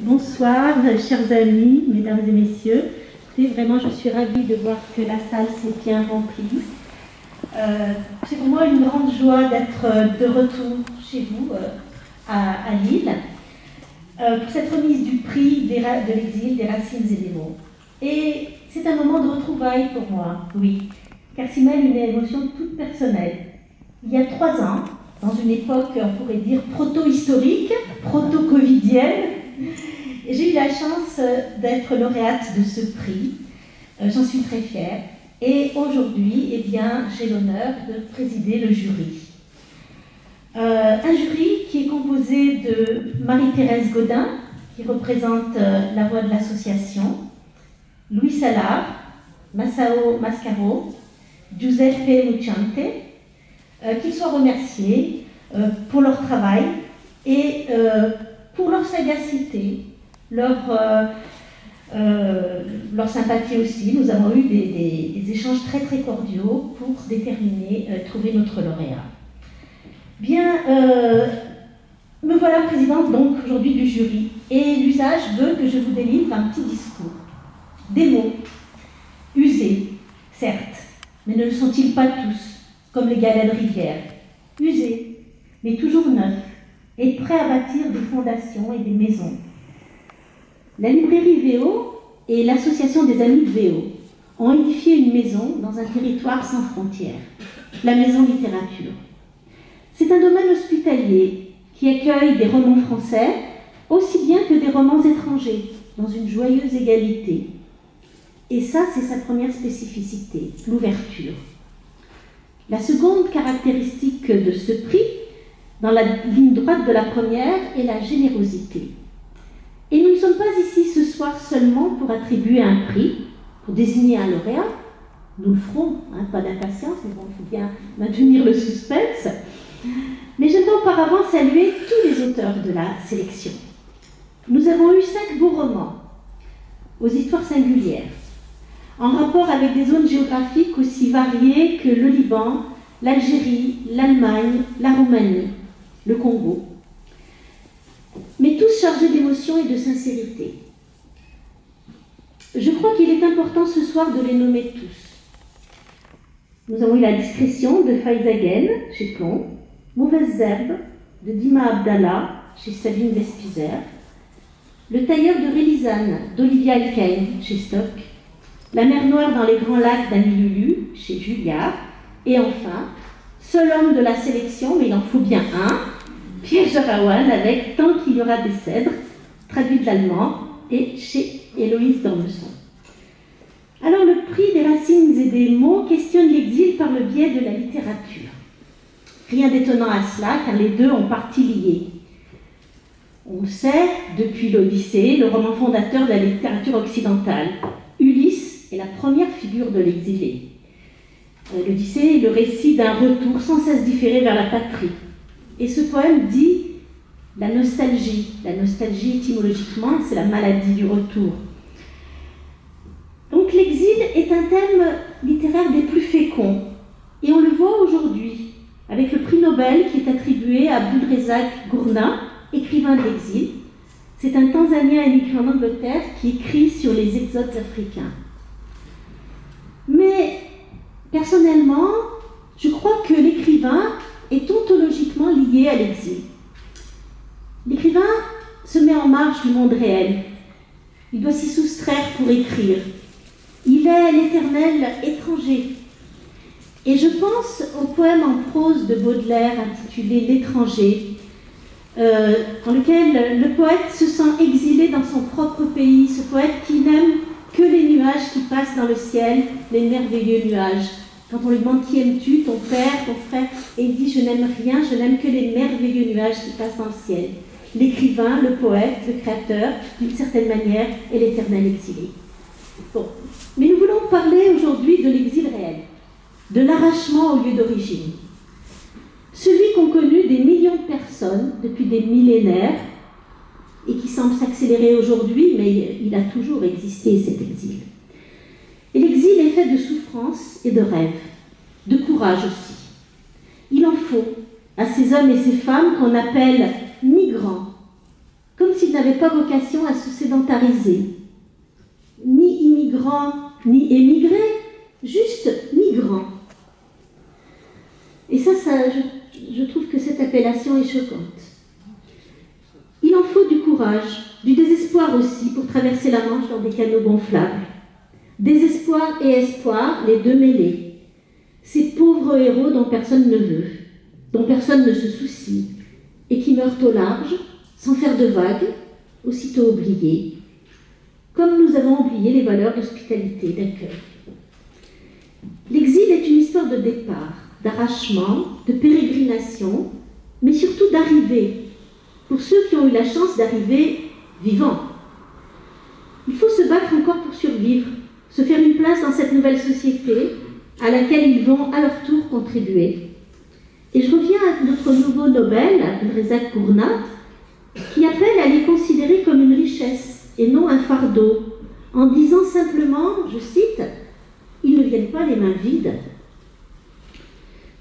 Bonsoir, chers amis, mesdames et messieurs. Vraiment, je suis ravie de voir que la salle s'est bien remplie. C'est pour moi une grande joie d'être de retour chez vous à Lille pour cette remise du prix de l'exil, des racines et des mots. Et c'est un moment de retrouvailles pour moi, oui, car s'y mêle une émotion toute personnelle. Il y a 3 ans, dans une époque, on pourrait dire, proto-historique, proto-covidienne, j'ai eu la chance d'être lauréate de ce prix. J'en suis très fière. Et aujourd'hui, eh bien, j'ai l'honneur de présider le jury. Un jury qui est composé de Marie-Thérèse Gaudin, qui représente la voix de l'association, Louis Salard, Massao Mascaro, Giuseppe Mucciante, qu'ils soient remerciés pour leur travail et pour leur sagacité, leur sympathie aussi. Nous avons eu des échanges très très cordiaux pour déterminer, trouver notre lauréat. Bien, me voilà présidente donc aujourd'hui du jury et l'usage veut que je vous délivre un petit discours. Des mots, usés, certes, mais ne le sont-ils pas tous, comme les galets de rivière, usés, mais toujours neufs, et prêts à bâtir des fondations et des maisons. La librairie VO et l'association des amis de VO ont édifié une maison dans un territoire sans frontières, la maison littérature. C'est un domaine hospitalier qui accueille des romans français aussi bien que des romans étrangers, dans une joyeuse égalité. Et ça, c'est sa première spécificité, l'ouverture. La seconde caractéristique de ce prix, dans la ligne droite de la première, est la générosité. Et nous ne sommes pas ici ce soir seulement pour attribuer un prix, pour désigner un lauréat. Nous le ferons, hein, pas d'impatience, mais bon, il faut bien maintenir le suspense. Mais j'aimerais auparavant saluer tous les auteurs de la sélection. Nous avons eu 5 beaux romans, aux histoires singulières, en rapport avec des zones géographiques aussi variées que le Liban, l'Algérie, l'Allemagne, la Roumanie, le Congo. Mais tous chargés d'émotion et de sincérité. Je crois qu'il est important ce soir de les nommer tous. Nous avons eu La discrétion de Faizagen chez Plomb, Mauvaises herbes de Dima Abdallah chez Sabine Vespizer, Le tailleur de Rélizane d'Olivia Elkaïn chez Stock, La mer noire dans les grands lacs d'Annie Lulu chez Julliard, et enfin, Seul homme de la sélection, mais il en faut bien un, Pierre Jarawan avec Tant qu'il y aura des cèdres, traduit de l'allemand, et chez Héloïse d'Ormesson. Alors le prix des racines et des mots questionne l'exil par le biais de la littérature. Rien d'étonnant à cela, car les deux ont partie liée. On le sait, depuis l'Odyssée, le roman fondateur de la littérature occidentale, Ulysse est la première figure de l'exilé. L'Odyssée est le récit d'un retour sans cesse différé vers la patrie. Et ce poème dit la nostalgie. La nostalgie, étymologiquement, c'est la maladie du retour. Donc l'exil est un thème littéraire des plus féconds. Et on le voit aujourd'hui, avec le prix Nobel qui est attribué à Abdulrazak Gurnah, écrivain de l'exil. C'est un Tanzanien émigré en Angleterre qui écrit sur les exodes africains. Mais personnellement, je crois que l'écrivain est ontologiquement lié à l'exil. L'écrivain se met en marge du monde réel. Il doit s'y soustraire pour écrire. Il est l'éternel étranger. Et je pense au poème en prose de Baudelaire intitulé L'étranger, dans lequel le poète se sent exilé dans son propre pays, ce poète qui n'aime que les nuages qui passent dans le ciel, les merveilleux nuages. Quand on lui demande qui aimes-tu, ton père, ton frère, et il dit je n'aime rien, je n'aime que les merveilleux nuages qui passent dans le ciel. L'écrivain, le poète, le créateur, d'une certaine manière, est l'éternel exilé. Bon. Mais nous voulons parler aujourd'hui de l'exil réel, de l'arrachement au lieu d'origine. Celui qu'ont connu des millions de personnes depuis des millénaires et qui semble s'accélérer aujourd'hui, mais il a toujours existé cet exil. Et l'exil est fait de souffrance et de rêve, de courage aussi. Il en faut à ces hommes et ces femmes qu'on appelle migrants, comme s'ils n'avaient pas vocation à se sédentariser. Ni immigrants, ni émigrés, juste migrants. Et ça je trouve que cette appellation est choquante. Il en faut du courage, du désespoir aussi pour traverser la Manche dans des canaux gonflables. Désespoir et espoir, les deux mêlés. Ces pauvres héros dont personne ne veut, dont personne ne se soucie, et qui meurent au large, sans faire de vagues, aussitôt oubliés, comme nous avons oublié les valeurs d'hospitalité, d'accueil. L'exil est une histoire de départ, d'arrachement, de pérégrination, mais surtout d'arrivée, pour ceux qui ont eu la chance d'arriver vivants. Il faut se battre encore pour survivre, se faire une place dans cette nouvelle société à laquelle ils vont à leur tour contribuer. Et je reviens à notre nouveau Nobel, Abdelrazak Gournat, qui appelle à les considérer comme une richesse et non un fardeau, en disant simplement, je cite, « Ils ne viennent pas les mains vides ».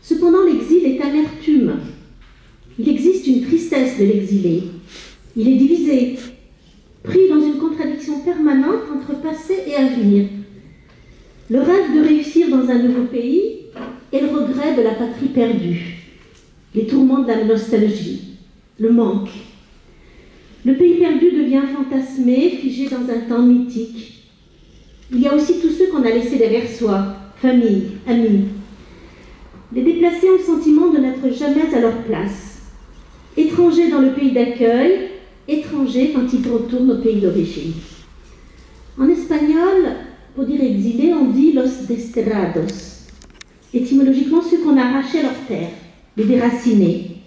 Cependant, l'exil est amertume. Il existe une tristesse de l'exilé. Il est divisé, pris dans une contradiction permanente entre passé et avenir. Le rêve de réussir dans un nouveau pays et le regret de la patrie perdue. Les tourments de la nostalgie, le manque. Le pays perdu devient fantasmé, figé dans un temps mythique. Il y a aussi tous ceux qu'on a laissés derrière soi, famille, amis. Les déplacés ont le sentiment de n'être jamais à leur place. Étrangers dans le pays d'accueil, étrangers quand ils retournent au pays d'origine. En espagnol, pour dire exilés, on dit los desterrados. Étymologiquement, ceux qu'on a arrachés à leur terre, les déracinés.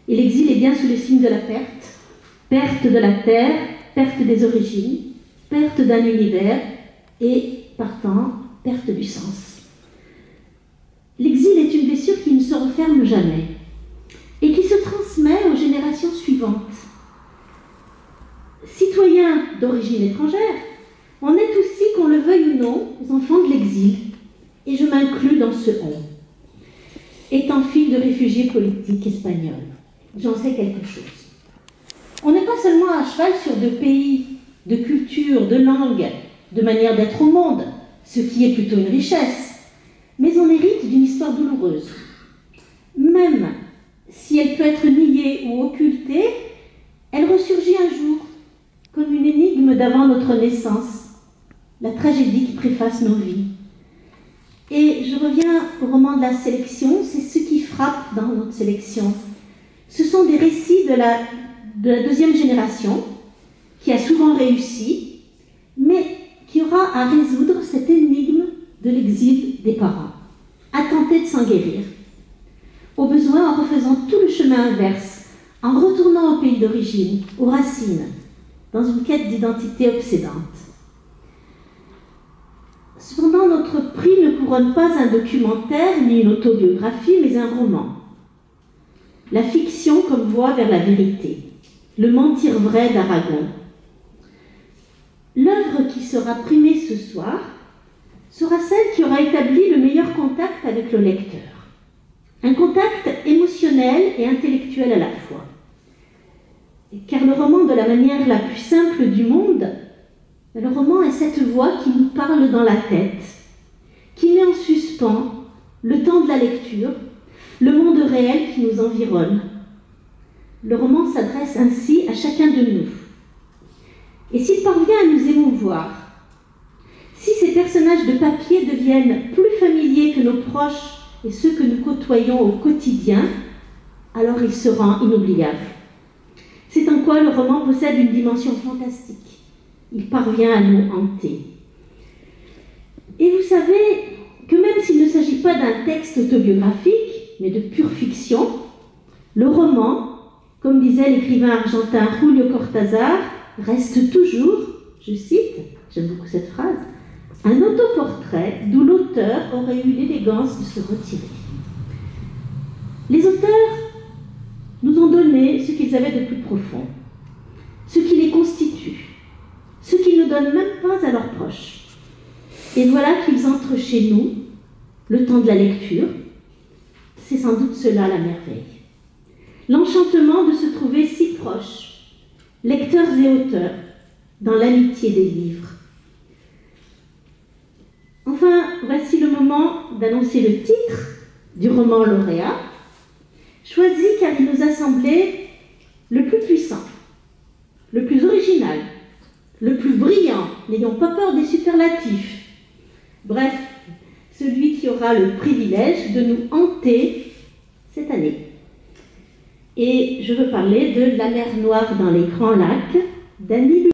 Et l'exil est bien sous le signe de la perte. Perte de la terre, perte des origines, perte d'un univers et, partant, perte du sens. L'exil est une blessure qui ne se referme jamais et qui se transmet aux générations suivantes. Citoyens d'origine étrangère, on est aussi, qu'on le veuille ou non, les enfants de l'exil, et je m'inclus dans ce on. Étant fille de réfugiés politiques espagnols, j'en sais quelque chose. On n'est pas seulement à cheval sur de pays, de cultures, de langues, de manière d'être au monde, ce qui est plutôt une richesse, mais on hérite d'une histoire douloureuse. Même si elle peut être niée ou occultée, elle ressurgit un jour, comme une énigme d'avant notre naissance, la tragédie qui préface nos vies. Et je reviens au roman de la sélection, c'est ce qui frappe dans notre sélection. Ce sont des récits de la deuxième génération, qui a souvent réussi, mais qui aura à résoudre cette énigme de l'exil des parents, à tenter de s'en guérir. Au besoin, en refaisant tout le chemin inverse, en retournant au pays d'origine, aux racines, dans une quête d'identité obsédante. Cependant, notre prix ne couronne pas un documentaire ni une autobiographie, mais un roman. La fiction comme voie vers la vérité. Le mentir vrai d'Aragon. L'œuvre qui sera primée ce soir sera celle qui aura établi le meilleur contact avec le lecteur. Un contact émotionnel et intellectuel à la fois. Car le roman, de la manière la plus simple du monde, le roman est cette voix qui nous parle dans la tête, qui met en suspens le temps de la lecture, le monde réel qui nous environne. Le roman s'adresse ainsi à chacun de nous. Et s'il parvient à nous émouvoir, si ces personnages de papier deviennent plus familiers que nos proches et ceux que nous côtoyons au quotidien, alors il se rend inoubliable. C'est en quoi le roman possède une dimension fantastique. Il parvient à nous hanter. Et vous savez que même s'il ne s'agit pas d'un texte autobiographique, mais de pure fiction, le roman, comme disait l'écrivain argentin Julio Cortázar, reste toujours, je cite, j'aime beaucoup cette phrase, un autoportrait d'où l'auteur aurait eu l'élégance de se retirer. Les auteurs nous ont donné ce qu'ils avaient de plus profond, ce qui les constitue, ce qu'ils ne donnent même pas à leurs proches. Et voilà qu'ils entrent chez nous, le temps de la lecture. C'est sans doute cela la merveille. L'enchantement de se trouver si proche, lecteurs et auteurs, dans l'amitié des livres. Enfin, voici le moment d'annoncer le titre du roman lauréat, choisi car il nous a semblé le plus puissant, le plus original, le plus brillant, n'ayons pas peur des superlatifs. Bref, celui qui aura le privilège de nous hanter cette année. Et je veux parler de La mer noire dans les grands lacs d'Annie